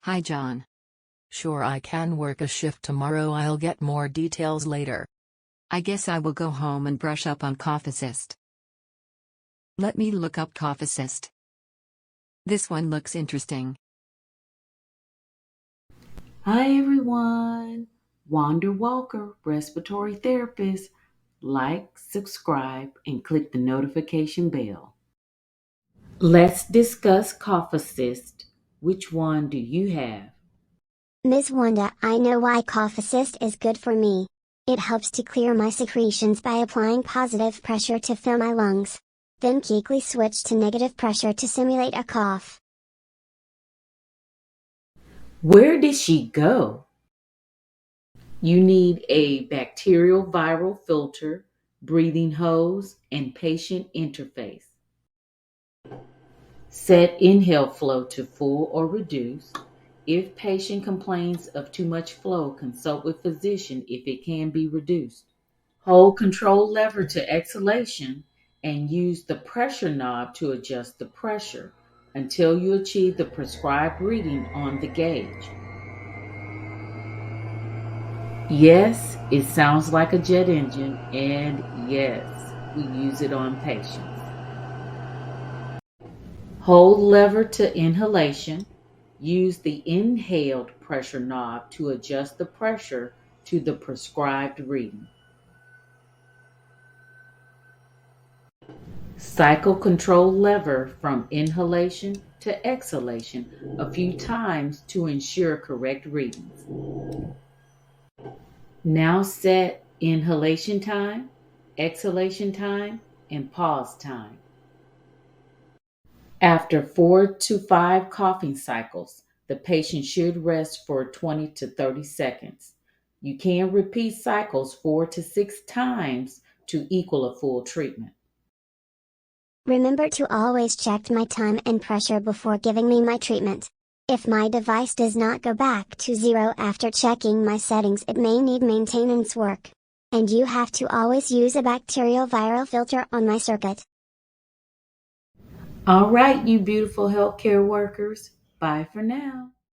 Hi John. Sure, I can work a shift tomorrow. I'll get more details later. I guess I will go home and brush up on Cough Assist. Let me look up Cough Assist. This one looks interesting. Hi everyone, Wanda Walker, respiratory therapist. Like, subscribe, and click the notification bell. Let's discuss Cough Assist. Which one do you have? Ms. Wanda, I know why Cough Assist is good for me. It helps to clear my secretions by applying positive pressure to fill my lungs. Then quickly switch to negative pressure to simulate a cough. Where did she go? You need a bacterial viral filter, breathing hose, and patient interface. Set inhale flow to full or reduce. If patient complains of too much flow, consult with physician if it can be reduced. Hold control lever to exhalation and use the pressure knob to adjust the pressure until you achieve the prescribed reading on the gauge. Yes, it sounds like a jet engine, and yes, we use it on patients. Hold lever to inhalation. Use the inhaled pressure knob to adjust the pressure to the prescribed reading. Cycle control lever from inhalation to exhalation a few times to ensure correct readings. Now set inhalation time, exhalation time, and pause time. After 4 to 5 coughing cycles, the patient should rest for 20 to 30 seconds. You can repeat cycles 4 to 6 times to equal a full treatment. Remember to always check my time and pressure before giving me my treatment. If my device does not go back to zero after checking my settings, it may need maintenance work. And you have to always use a bacterial viral filter on my circuit. All right, you beautiful healthcare workers. Bye for now.